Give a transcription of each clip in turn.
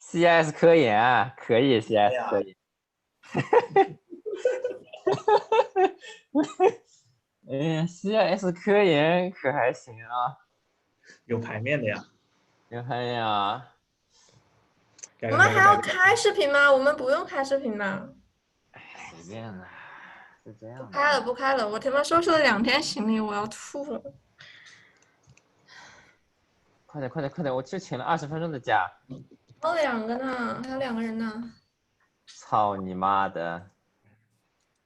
，CS 科研啊，可以 CS 科研。哎呀，CS 科研可还行啊，有排面的呀。你看呀，我们还要开视频吗？我们不用开视频吧？随便啦，是这样的。不开了，不开了，我他妈收拾了2天行李，我要吐了。快点，快点，快点！我就请了20分钟的假。还有2个呢，还有2个人呢。操你妈的！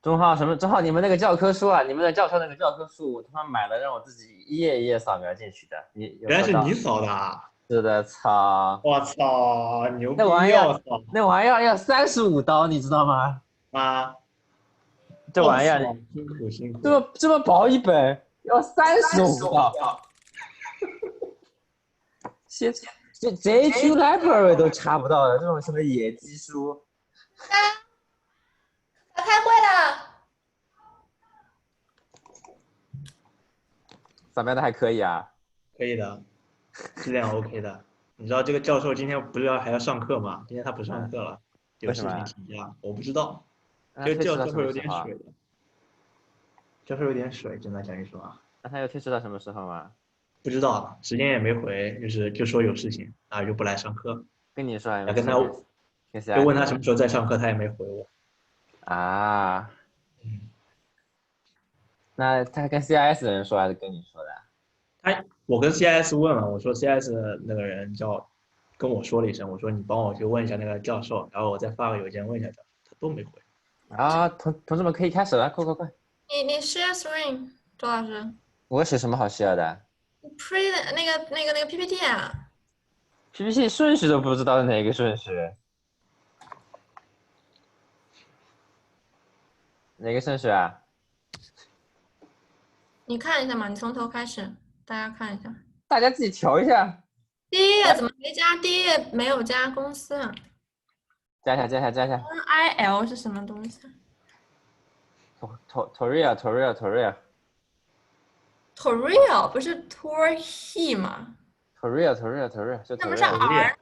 钟浩什么？钟浩，你们那个教科书啊，你们的教授那个教科书，我他妈买了，让我自己一页一页扫描进去的。原来是你扫的啊！是的，操！我操，牛逼！那玩意儿，那玩意儿要35刀，你知道吗？啊！这玩意儿辛苦辛苦。这么薄一本，要35刀。这 JQ Library 都查不到的，这种什么野鸡书。他开会了。扫描的还可以啊。可以的，质量 OK 的。你知道这个教授今天不是还要上课吗？今天他不上课了，有事情请假。我不知道，这个教授有点水的。教授有点水，真的讲一说啊。那他又推迟到什么时候吗？不知道，时间也没回，就说有事情啊，就不来上课。跟你说，跟他，就问他什么时候再上课，他也没回我。啊。那他跟 CIS 的人说还是跟你说的？我跟 CIS 问了，我说 CIS 那个人跟我说了一声，我说你帮我去问一下那个教授，然后我再发个邮件问一下他，他都没回。啊，同志们可以开始了，快快快！你 share screen， 周老师。我写什么好 share 的 ？Pre 那个 PPT 啊。PPT 顺序都不知道是哪个顺序。哪个顺序啊？你看一下嘛，你从头开始，大家看一下。大家自己调一下。第一页怎么没加？第一页没有加公司啊。加一下，加一下，加一下。NIL 是什么东西？Toria。Toria 不是 Tour-he 吗 Toria，就 Toria。那不是 R 吗？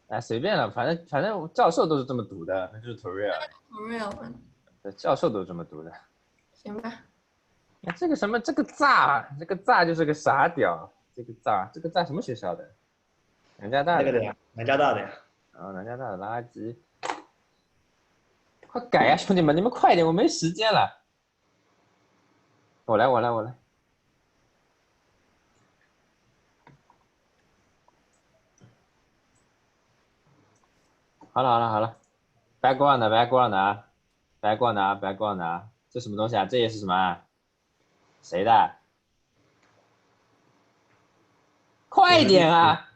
哎，随便了，反正教授都是这么读的，那就是 Toria。教授都是这么读的。行吧。这个什么，这个炸就是个傻屌。这个炸什么学校的？南加大的。那个的呀，南加大的呀。啊，南加大的垃圾。快改呀，兄弟们，你们快点，我没时间了。我来。好了 ，background 啊 ，background 啊，这什么东西啊？这页是什么？谁的？快点啊！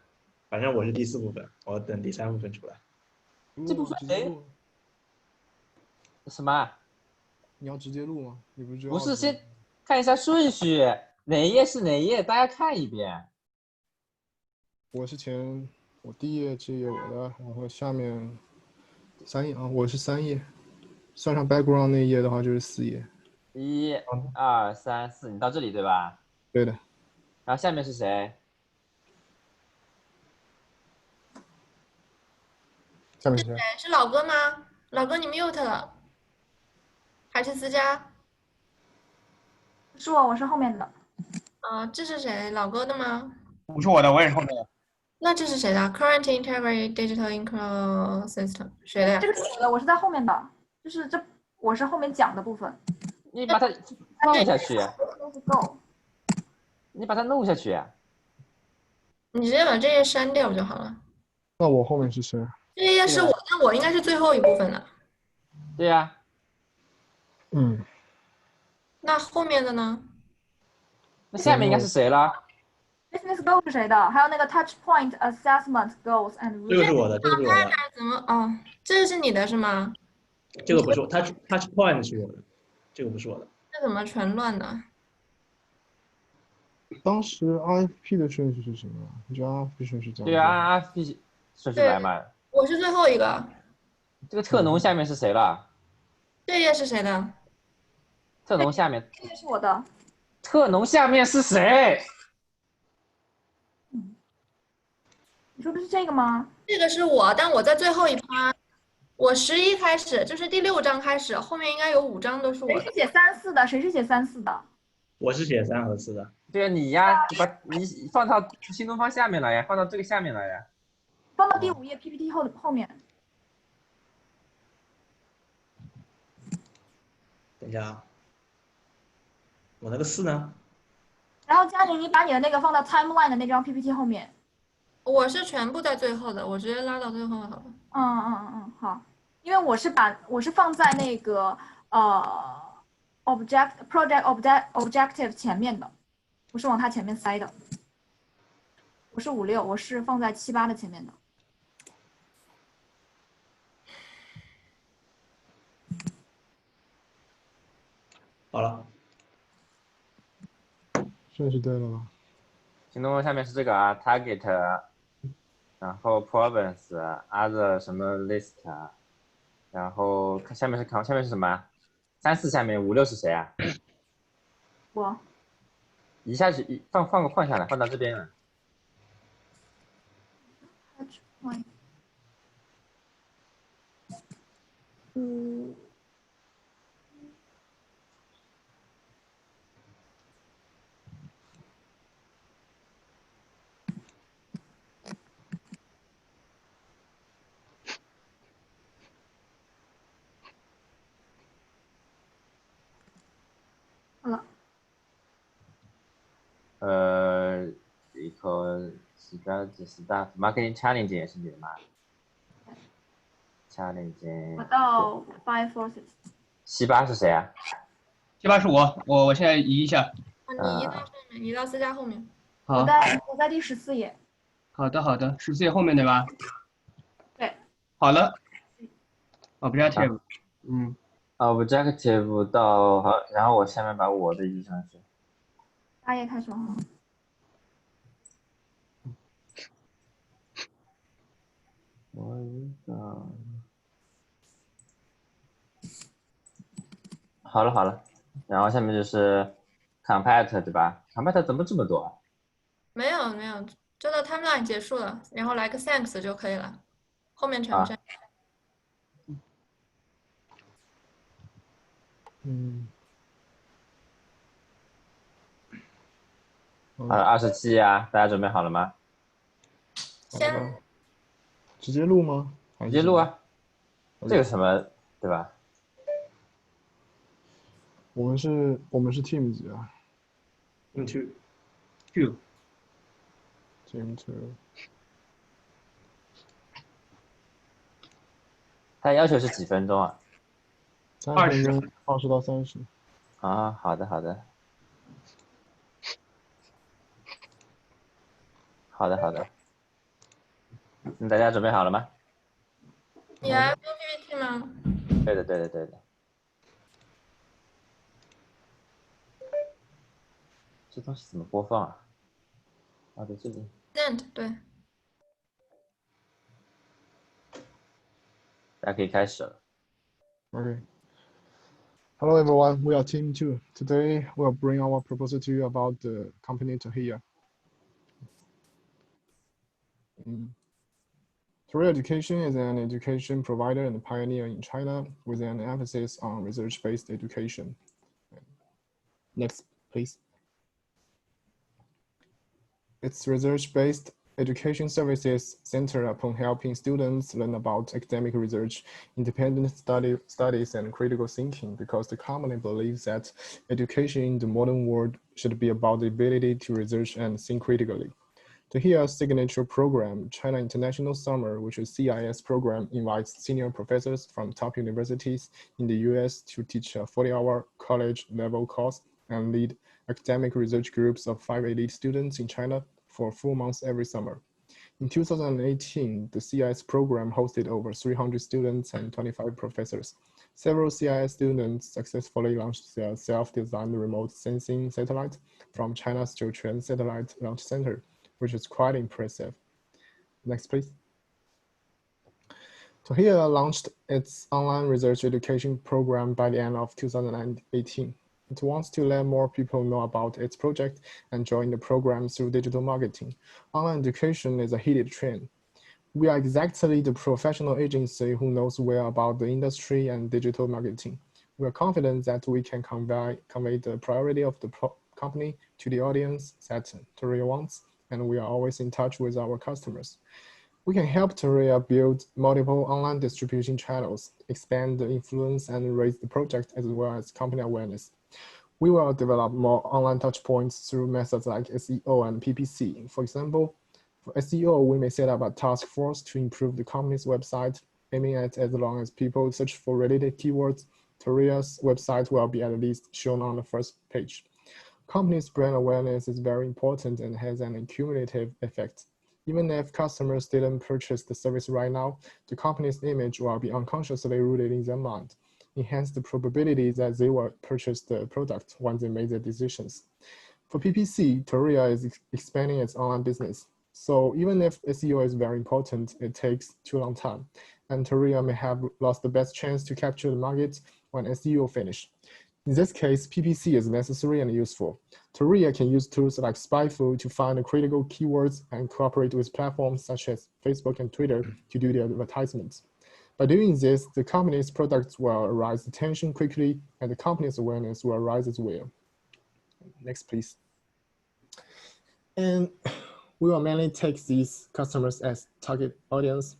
反正我是第4部分，我等第3部分出来。这部分谁？什么？你要直接录吗？你不是不是，先看一下顺序，哪一页是哪一页，大家看一遍。我第1页这页我的，然后下面3页啊，我是3页，算上 background 那一页的话就是4页。1、2、3、4，你到这里对吧？对的。然后下面是谁？下面是谁？是老哥吗？老哥，你 mute 了，还是思佳？是我是后面的。这是谁？老哥的吗？不是我的，我也是后面的。那这是谁的 ？Current Integrity Digital Income System 谁的呀？这个是我的，我是在后面的，就是我是后面讲的部分。你把它放下去。Go。你把它弄下去。你直接把这页删掉就好了。那我后面是谁？这页是我，那我应该是最后一部分的。对呀。那后面的呢？那下面应该是谁了 ？Business Goal 是谁的？还有那个 Touchpoint Assessment Goals and。这个是我的，这个是我的。怎么？哦，这是你的是吗？这个不是我 ，Touchpoint 是我的，这个不是我的。这怎么全乱的？当时 RFP 的顺序是什么？你觉得 RFP 顺序这样？对啊 ，RFP 顺序来嘛。我是最后一个。这个特农下面是谁了？这页是谁的？特农下面。这页是我的。特农下面是谁？你说的是这个吗？这个是我，但我在最后一趴，我11开始，就是第6章开始，后面应该有5章都是我的。谁是写3、4的？谁是写3、4的？我是写3和4的。对啊，你呀，你放到新东方下面来呀，放到这个下面来呀。放到第5页 PPT 后面。等一下啊，我那个4呢？然后佳宁，你把你的那个放到 timeline 的那张 PPT 后面。我是全部在最后的，我直接拉到最后好了。好，因为我是放在那个objective 前面的，我是往它前面塞的。我是5、6，我是放在7、8的前面的。好了，顺序对了吧？新东方下面是这个啊 ，target，然后 province，other 什么 list，然后下面是什么？3、4下面5、6是谁啊？我一下去放下来，放到这边了。好了。equal strategy staff marketing challenge 也是你的吗？challenge 我到 five forces。7、8是谁啊？ 7、8是我现在移一下。你移到上面，移到4加后面。好，我在第14页。好的，14页后面对吧？对。好了 ，objective，objective 到好，然后我下面把我的移上去。8页开始吗？我一个。好了，然后下面就是 compete 对吧 ？compete 怎么这么多啊？没有，就到 timeline 结束了，然后来个 thanks 就可以了，后面全部删。好了，27呀，大家准备好了吗？先直接录吗？直接录啊，这个什么对吧？我们是 team 几啊 ？Team 2。？Team 2。他要求是几分钟啊？3分钟，20到30。啊，好的。那大家准备好了吗？你还用 PPT 吗？对的。这东西怎么播放啊？啊，在这里。Send 对。大家可以开始了。Okay. Hello everyone, we are Team 2. Today we'll bring our proposal to you about the company Tahia. Career Education is an education provider and pioneer in China with an emphasis on research-based education. Next, please. Its research-based education services center upon helping students learn about academic research, independent studies, and critical thinking, because the company believes that education in the modern world should be about the ability to research and think critically. Tahiya's signature program, China International Summer, which is CIS program, invites senior professors from top universities in the US to teach a 40-hour college-level course and lead academic research groups of 5 elite students in China for 4 months every summer. In 2018, the CIS program hosted over 300 students and 25 professors. Several CIS students successfully launched their self-designed remote sensing satellite from China's Zhouquan Satellite Launch Center, which is quite impressive. Next, please. Tahia launched its online research education program by the end of 2018. It wants to let more people know about its project and join the program through digital marketing. Online education is a heated trend. We are exactly the professional agency who knows well about the industry and digital marketing. We are confident that we can convey the priority of the company to the audience that Touria wants, and we are always in touch with our customers. We can help Touria build multiple online distribution channels, expand the influence, and raise the project as well as company awareness. We will develop more online touchpoints through methods like SEO and PPC. For example, for SEO, we may set up a task force to improve the company's website, aiming at as long as people search for related keywords, Touria's website will be at least shown on the first page. Company's brand awareness is very important and has an accumulative effect. Even if customers didn't purchase the service right now, the company's image will be unconsciously rooted in their mind, enhance the probability that they will purchase the product once they made their decisions. For PPC, Touria is expanding its online business. So even if SEO is very important, it takes too long time, and Touria may have lost the best chance to capture the market when SEO finish. In this case, PPC is necessary and useful. Touria can use tools like Spyful to find the critical keywords and cooperate with platforms such as Facebook and Twitter to do the advertisements. By doing this, the company's products will arise attention quickly and the company's awareness will rise as well. Next, please. And we will mainly take these customers as target audience.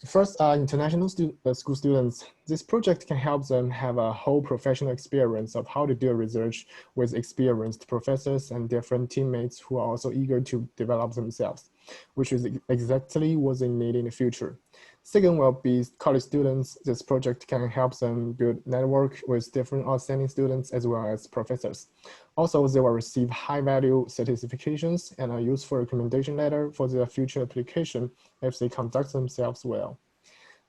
First are international school students. This project can help them have a whole professional experience of how to do research with experienced professors and different teammates who are also eager to develop themselves, which is exactly what they need in the future. Second will be college students. This project can help them build network with different outstanding students as well as professors. Also, they will receive high-value certifications and a useful recommendation letter for their future application if they conduct themselves well.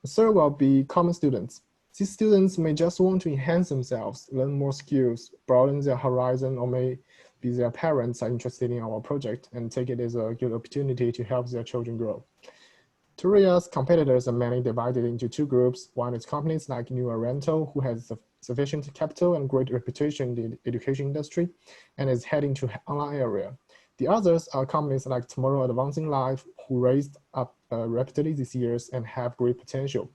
The third will be common students. These students may just want to enhance themselves, learn more skills, broaden their horizon, or maybe their parents are interested in our project and take it as a good opportunity to help their children grow. Touria's competitors are mainly divided into two groups. One is companies like New Oriental, who has sufficient capital and great reputation in the education industry and is heading to online area. The others are companies like Tomorrow Advancing Life, who raised up rapidly these years and have great potential.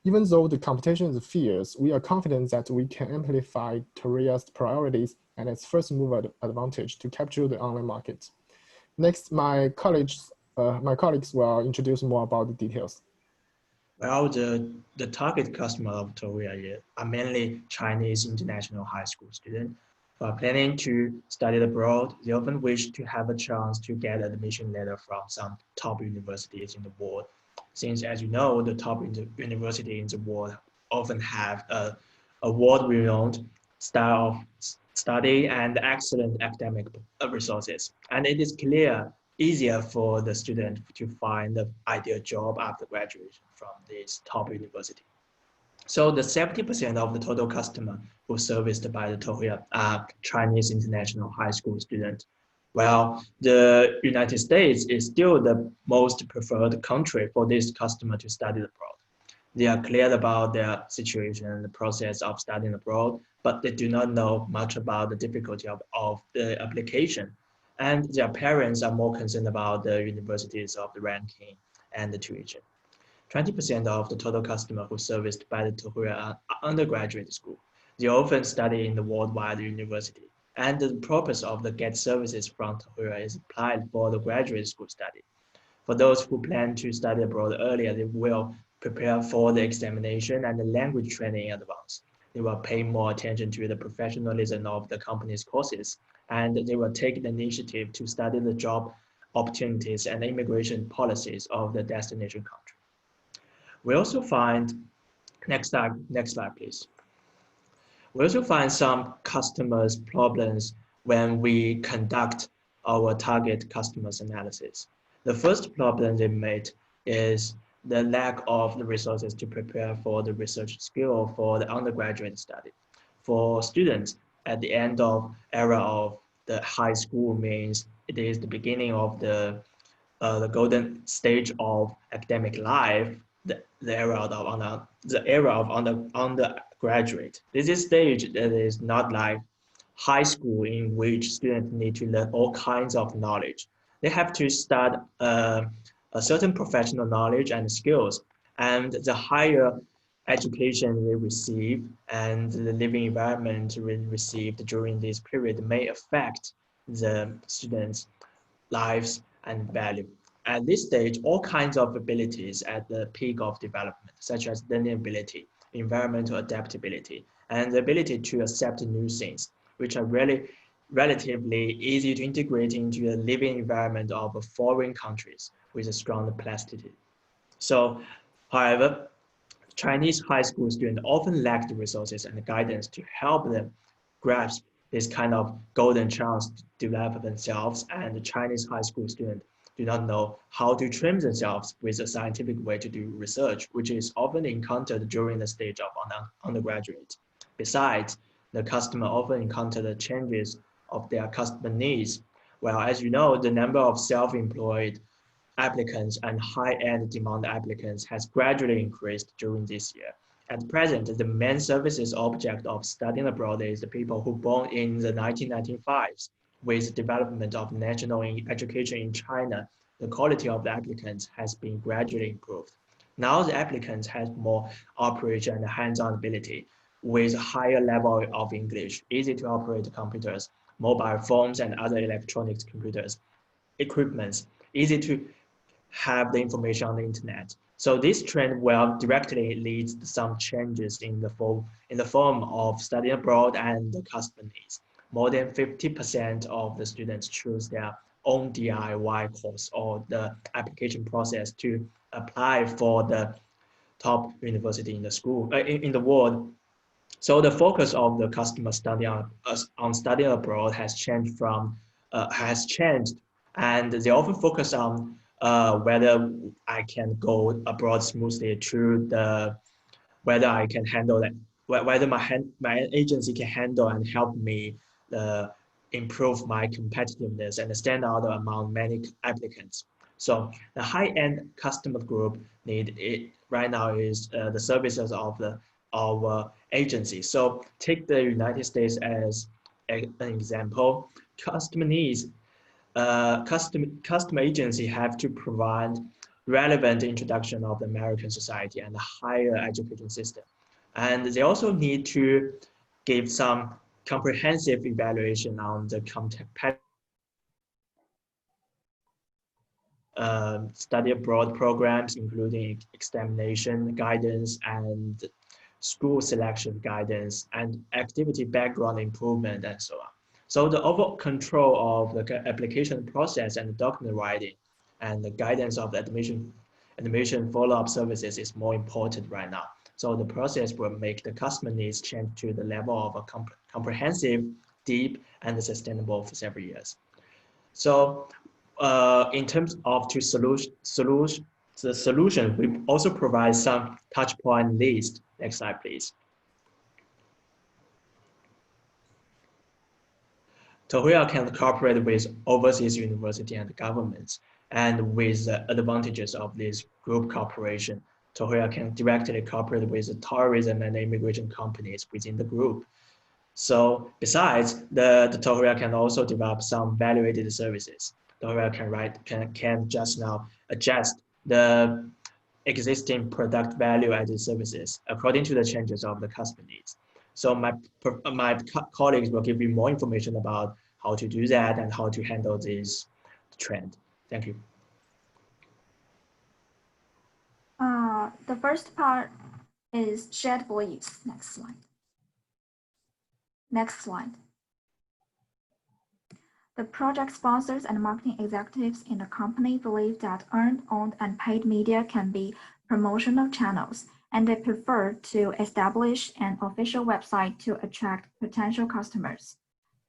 Even though the competition is fierce, we are confident that we can amplify Touria's priorities and its first mover advantage to capture the online market. Next, my colleagues will introduce more about the details. Well, the target customer of Touria are mainly Chinese international high school students who are planning to study abroad. They often wish to have a chance to get admission letter from some top universities in the world. Since, as you know, the top university in the world often have a world-renowned style of study and excellent academic resources. And it is easier for the student to find the ideal job after graduation from this top university. So the 70% of the total customer who serviced by the Touria are Chinese international high school students. Well, the United States is still the most preferred country for this customer to study abroad. They are clear about their situation and the process of studying abroad, but they do not know much about the difficulty of the application. And their parents are more concerned about the universities of the ranking and the tuition. 20% of the total customer who serviced by the Touria are undergraduate school. They often study in the worldwide university. And the purpose of the GET services from Touria is applied for the graduate school study. For those who plan to study abroad earlier, they will prepare for the examination and the language training in advance. They will pay more attention to the professionalism of the company's courses, and they will take the initiative to study the job opportunities and immigration policies of the destination country. We also find, next slide please. We also find some customers' problems when we conduct our target customers analysis. The first problem they made is the lack of the resources to prepare for the research skill for the undergraduate study. For students, at the end of era of the high school means it is the beginning of the golden stage of academic life, the era of undergraduate. This is stage that is not like high school in which students need to learn all kinds of knowledge. They have to start a certain professional knowledge and skills, and the higher education they receive and the living environment received during this period may affect the students' lives and value. At this stage, all kinds of abilities at the peak of development, such as learning ability, environmental adaptability, and the ability to accept new things, which are really relatively easy to integrate into the living environment of foreign countries with a strong plasticity. So, however, Chinese high school students often lack the resources and the guidance to help them grasp this kind of golden chance to develop themselves, and the Chinese high school students do not know how to train themselves with a scientific way to do research, which is often encountered during the stage of undergraduate. Besides, the customer often encounter the changes of their customer needs. Well, as you know, the number of self-employed applicants and high-end demand applicants has gradually increased during this year. At present, the main services object of studying abroad is the people who born in the 1995s. With the development of national education in China, the quality of the applicants has been gradually improved. Now the applicants have more operation and hands-on ability with higher level of English, easy to operate computers, mobile phones and other electronics computers, equipments, easy to have the information on the internet. So this trend will directly lead to some changes in the form of studying abroad and the customer needs. More than 50% of the students choose their own DIY course or the application process to apply for the top university in the school in the world. So the focus of the customer study on studying abroad has changed and they often focus on whether I can go abroad smoothly through whether I can handle that, whether my agency can handle and help me improve my competitiveness and stand out among many applicants. So the high-end customer group right now is the services of our agency. So take the United States as an example. Customer needs customer agency have to provide relevant introduction of the American society and the higher education system. And they also need to give some comprehensive evaluation on the study abroad programs, including examination guidance and school selection guidance and activity background improvement and so on. So the overall control of the application process and document writing and the guidance of the admission follow-up services is more important right now. So the process will make the customer needs change to the level of a comprehensive, deep, and sustainable for several years. So in terms of the solution, we also provide some touch point list. Next slide, please. TOEIC can cooperate with overseas university and governments, and with the advantages of this group cooperation, TOEIC can directly cooperate with the tourism and immigration companies within the group. So besides, the TOEIC can also develop some value-added services. TOEIC can just now adjust the existing product value-added services according to the changes of the customer needs. So my colleagues will give you more information about how to do that and how to handle this trend. Thank you. The first part is shared beliefs. Next slide. Next slide. The project sponsors and marketing executives in the company believe that earned, owned, and paid media can be promotional channels, and they prefer to establish an official website to attract potential customers.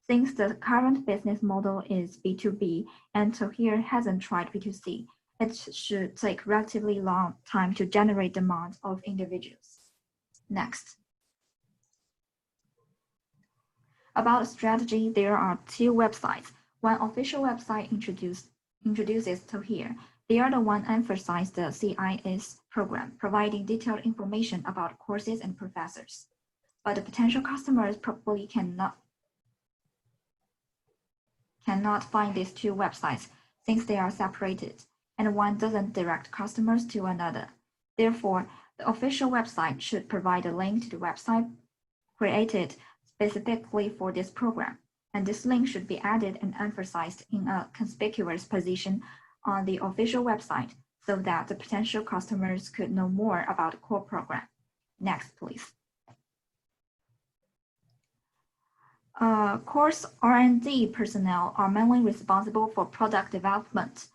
Since the current business model is B2B and TOEIC hasn't tried B2C, it should take relatively long time to generate demand of individuals. Next. About strategy, there are two websites. One official website introduces TOEIC. The other one emphasizes the CIS program, providing detailed information about courses and professors. But the potential customers probably cannot cannot find these two websites since they are separated, and one doesn't direct customers to another. Therefore, the official website should provide a link to the website created specifically for this program, and this link should be added and emphasized in a conspicuous position on the official website so that the potential customers could know more about the core program. Next, please. Course R&D personnel are mainly responsible for product development.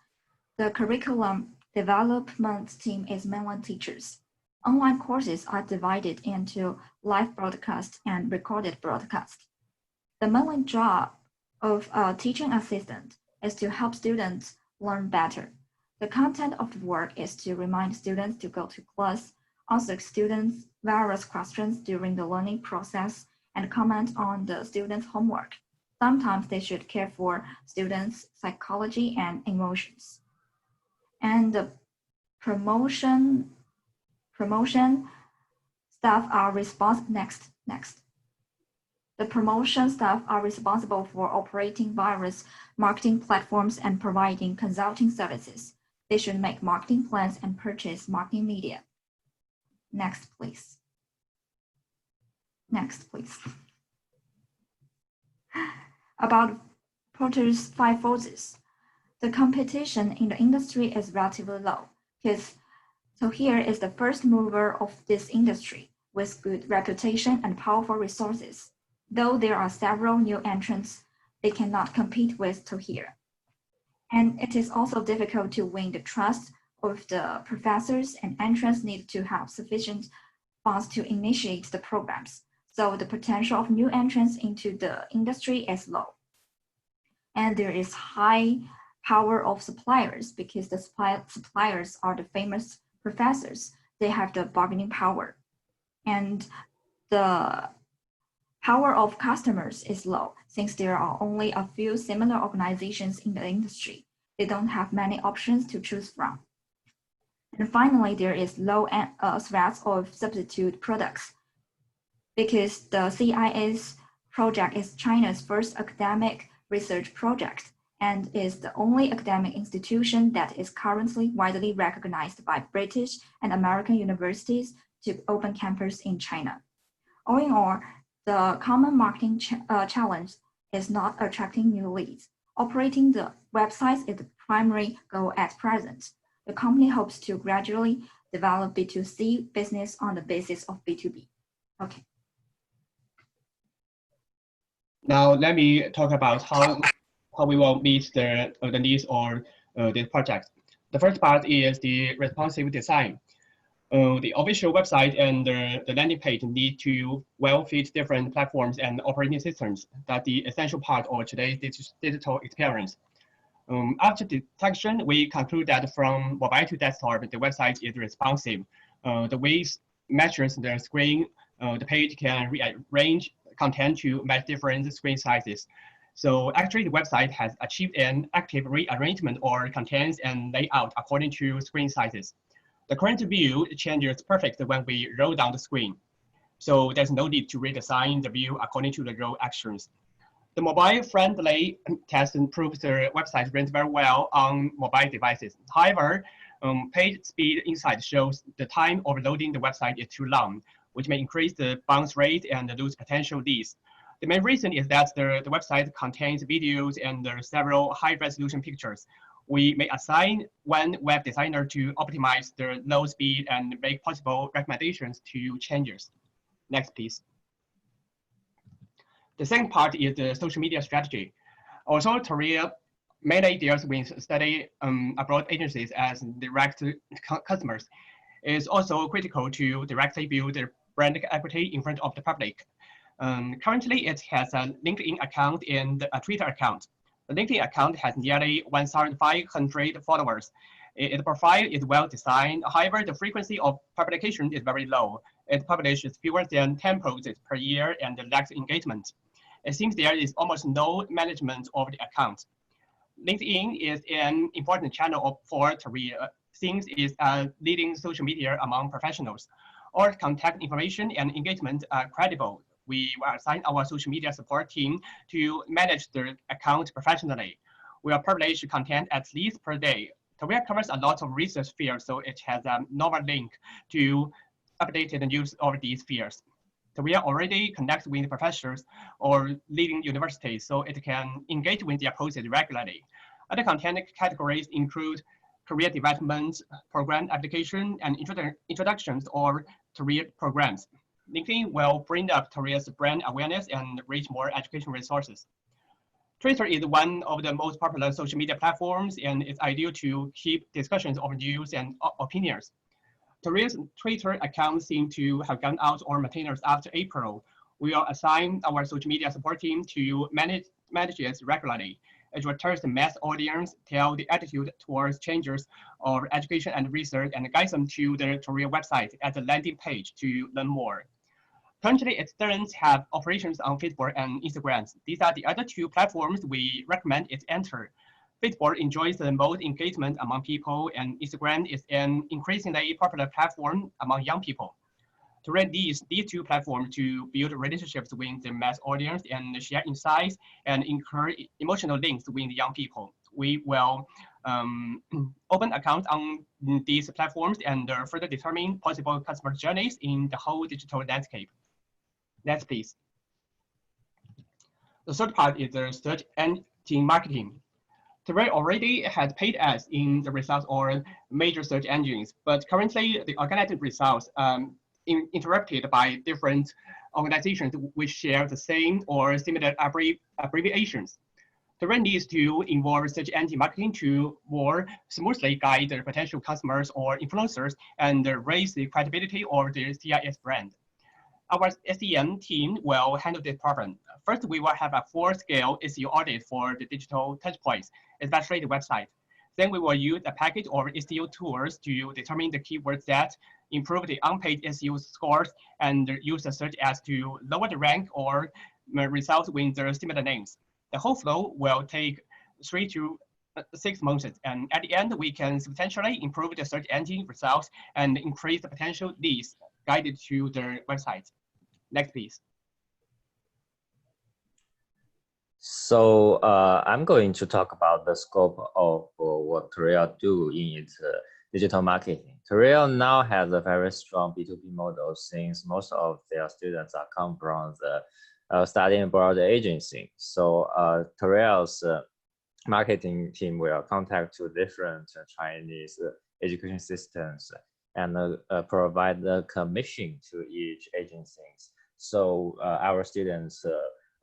The curriculum development team is mainly teachers. Online courses are divided into live broadcast and recorded broadcast. The main job of a teaching assistant is to help students learn better. The content of the work is to remind students to go to class, answer students' various questions during the learning process, and comment on the students' homework. Sometimes they should care for students' psychology and emotions. And the promotion staff are The promotion staff are responsible for operating various marketing platforms and providing consulting services. They should make marketing plans and purchase marketing media. Next, please. Next, please. About Porter's 5 forces. The competition in the industry is relatively low, so here is the first mover of this industry with good reputation and powerful resources. Though there are several new entrants, they cannot compete with Touhir. And it is also difficult to win the trust of the professors, and entrants need to have sufficient funds to initiate the programs. So the potential of new entrants into the industry is low. And there is high power of suppliers because the suppliers are the famous professors. They have the bargaining power. And the power of customers is low since there are only a few similar organizations in the industry. They don't have many options to choose from. And finally, there is low threats of substitute products because the CIS project is China's first academic research project and is the only academic institution that is currently widely recognized by British and American universities to open campus in China. All in all, the common marketing challenge is not attracting new leads. Operating the websites is the primary goal at present. The company hopes to gradually develop B2C business on the basis of B2B. Okay. Now let me talk about how we will meet the needs of this project. The first part is the responsive design. The official website and the landing page need to well fit different platforms and operating systems. That's the essential part of today's digital experience. After detection, we conclude that from mobile to desktop, the website is responsive. The way matches the screen, the page can rearrange content to match different screen sizes. So actually, the website has achieved an active rearrangement or contents and layout according to screen sizes. The current view changes perfectly when we roll down the screen. So there's no need to redesign the view according to the roll actions. The mobile-friendly test proves the website runs very well on mobile devices. However, page speed insight shows the time of loading the website is too long, which may increase the bounce rate and lose potential leads. The main reason is that the website contains videos and several high-resolution pictures. We may assign one web designer to optimize the load speed and make possible recommendations to changes. Next, please. The second part is the social media strategy. Also, Touhir mainly deals with study abroad agencies as direct customers. It's also critical to directly build the brand equity in front of the public. Currently, it has a LinkedIn account and a Twitter account. The LinkedIn account has nearly 1,500 followers. Its profile is well designed. However, the frequency of publication is very low. It publishes fewer than 10 posts per year and lacks engagement. It seems there is almost no management of the account. LinkedIn is an important channel for Touhir, since it's a leading social media among professionals. All contact information and engagement are credible. we will assign our social media support team to manage the account professionally. We will publish content at least per day. Tourea covers a lot of research fields, so it has a normal link to updated news of these fields. Tourea already connects with professors or leading universities, so it can engage with their posts regularly. Other content categories include career development, program application, and introductions or career programs. LinkedIn will bring up Tourea's brand awareness and reach more education resources. Twitter is one of the most popular social media platforms, and it's ideal to keep discussions of news and opinions. Tourea's Twitter account seems to have gone out of maintenance after April. We will assign our social media support team to manage it regularly. It will test the mass audience, tell the attitude towards changes of education and research, and guide them to the Tourea website as a landing page to learn more. Currently, its students have operations on Facebook and Instagram. These are the other two platforms we recommend it enter. Facebook enjoys the most engagement among people, and Instagram is an increasingly popular platform among young people. To rate these two platforms to build relationships with the mass audience and share insights and incur emotional links with young people. We will open accounts on these platforms and further determine possible customer journeys in the whole digital landscape. Next, please. The third part is the search engine marketing. Tourea already has paid ads in the results or major search engines, but currently the organic results interrupted by different organizations which share the same or similar abbreviations. Tourea needs to involve search engine marketing to more smoothly guide the potential customers or influencers and raise the credibility of the CIS brand. Our SEM team will handle this problem. First, we will have a full-scale SEO audit for the digital touchpoints, especially the website. Then we will use a package of SEO tools to determine the keywords that improve the on-page SEO scores and use the search ads to lower the rank or results with the similar names. The whole flow will take 3 to 6 months, and at the end, we can substantially improve the search engine results and increase the potential leads guided to the website. Next, please. So I'm going to talk about the scope of what Tourea do in its digital marketing. Tourea now has a very strong B2B model since most of their students are come from the studying abroad agency. So Tourea's marketing team will contact to different Chinese education systems and provide the commission to each agency. So our students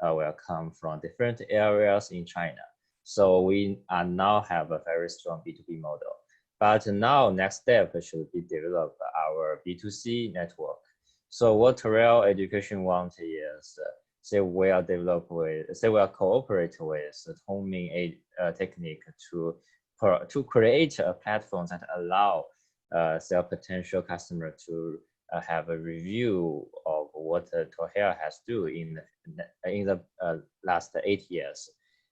will come from different areas in China. So we now have a very strong B2B model. But now next step should be develop our B2C network. So what Tourea Education wants is they will cooperate with Tongming technique to create a platform that allow their potential customer to have a review of what Tourea has do in the last 8 years.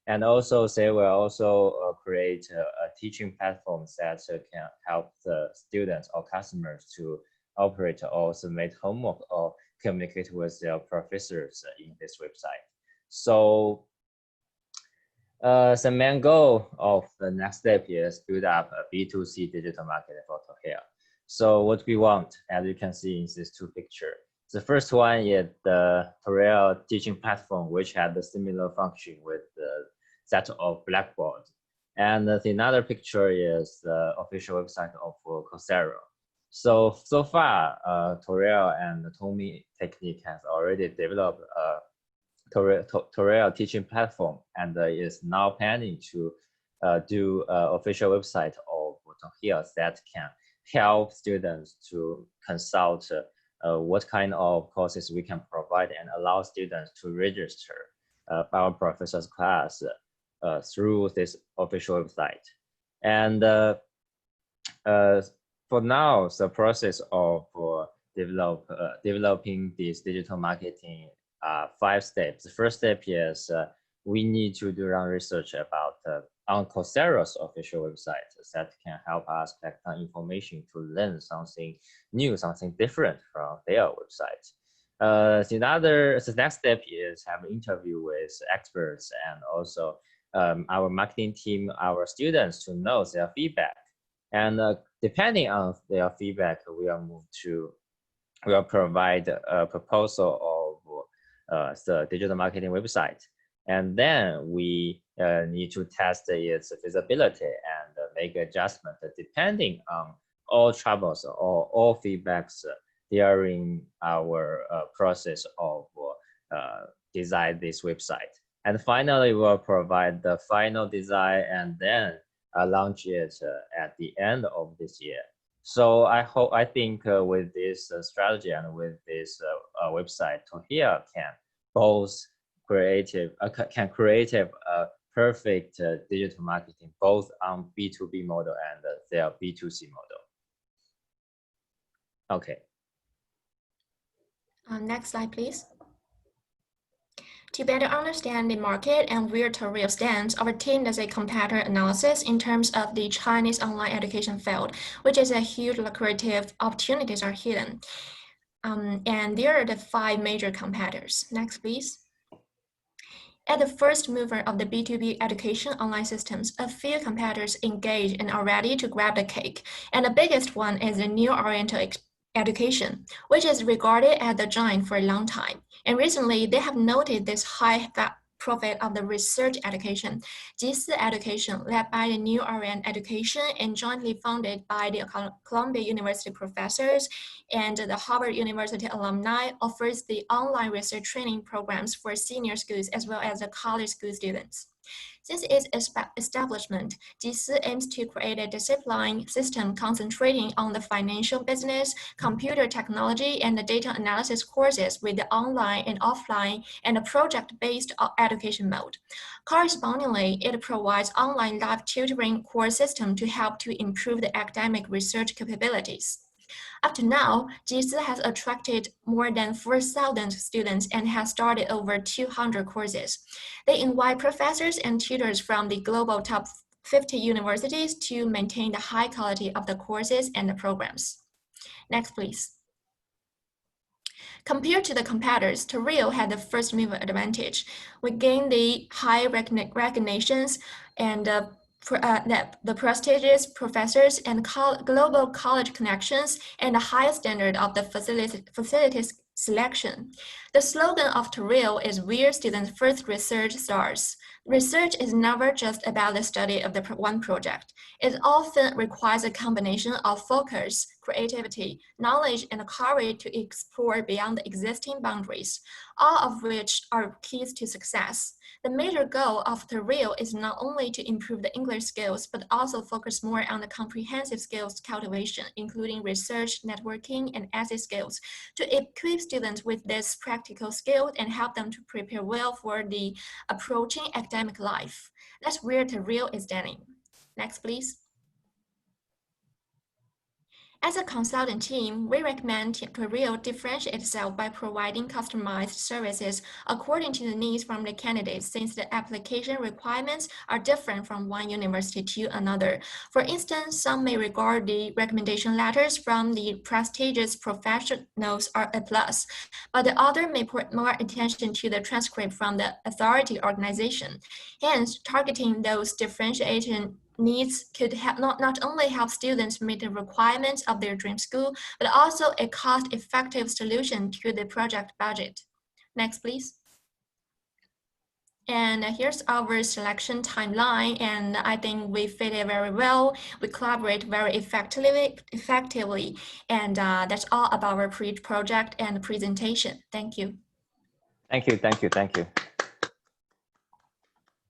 And also they will also create a teaching platform that can help the students or customers to operate or submit homework or communicate with their professors in this website. So the main goal of the next step is build up a B2C digital market for Tourea. So what we want, as you can see in these two pictures, the first one is the Tourea teaching platform, which had a similar function with the set of Blackboard. And the another picture is the official website of Coursera. So far, Tourea and Tongming technique has already developed a Tourea teaching platform and is now planning to do an official website of Tourea that can help students to consult what kind of courses we can provide and allow students to register our professor's class through this official website. And for now, the process of developing this digital marketing 5 steps. The first step is we need to do run research about on Coursera's official website that can help us collect information to learn something new, something different from their website. The next step is have an interview with experts and also our marketing team, our students to know their feedback. And depending on their feedback, we'll provide a proposal of the digital marketing website. And then we need to test its feasibility and make adjustment depending on all troubles or all feedbacks during our process of design this website. And finally, we'll provide the final design and then launch it at the end of this year. So I think with this strategy and with this website, Tohia can both create a perfect digital marketing, both on B2B model and their B2C model. Okay. Next slide, please. To better understand the market and where Touhreau stands, our team does a competitor analysis in terms of the Chinese online education field, which is a huge lucrative opportunities are hidden. And there are the 5 major competitors. Next, please. As the first mover of the B2B education online systems, a few competitors engage and are ready to grab the cake. And the biggest one is the New Oriental Education, which is regarded as the giant for a long time. And recently, they have noted this high profit of the research education. Jisi Education, led by the New Orient Education and jointly funded by the Columbia University professors and the Harvard University alumni, offers the online research training programs for senior schools as well as the college school students. Since its establishment, Jisi aims to create a discipline system concentrating on the financial business, computer technology, and the data analysis courses with the online and offline and a project-based education mode. Correspondingly, it provides online live tutoring course system to help to improve the academic research capabilities. Up to now, Jisi has attracted more than 4,000 students and has started over 200 courses. They invite professors and tutors from the global top 50 universities to maintain the high quality of the courses and the programs. Next, please. Compared to the competitors, Touhreau had the first mover advantage. We gained the high recognitions and the prestigious professors and global college connections and the high standard of the facilities selection. The slogan of Touhreau is where students' first research starts. Research is never just about the study of the one project. It often requires a combination of focus, creativity, knowledge, and courage to explore beyond the existing boundaries, all of which are keys to success. The major goal of Touhreau is not only to improve the English skills, but also focus more on the comprehensive skills cultivation, including research, networking, and essay skills, to equip students with this practical skill and help them to prepare well for the approaching academic life. That's where Touhreau is standing. Next, please. As a consultant team, we recommend Touhreau differentiate itself by providing customized services according to the needs from the candidates, since the application requirements are different from one university to another. For instance, some may regard the recommendation letters from the prestigious professionals are a plus, but the other may put more attention to the transcript from the authority organization. Hence, targeting those differentiation needs could not only help students meet the requirements of their dream school, but also a cost-effective solution to the project budget. Next, please. And here's our selection timeline, and I think we fit it very well. We collaborate very effectively, and that's all about our project and presentation. Thank you. Thank you, thank you, thank you.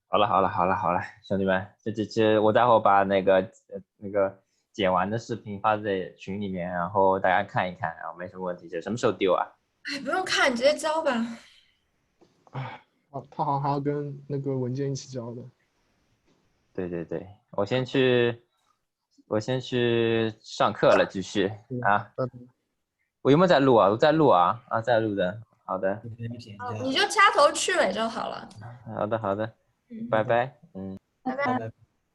好了，兄弟们，这我待会儿把那个剪完的视频发在群里面，然后大家看一看，然后没什么问题。这什么时候丢啊？哎，不用看，你直接交吧。他好像还要跟那个文件一起交的。对，我先去上课了，继续啊。我有没有在录啊？我在录啊，在录的。好的。你就掐头去尾就好了。好的。拜拜。拜拜。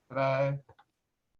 拜拜。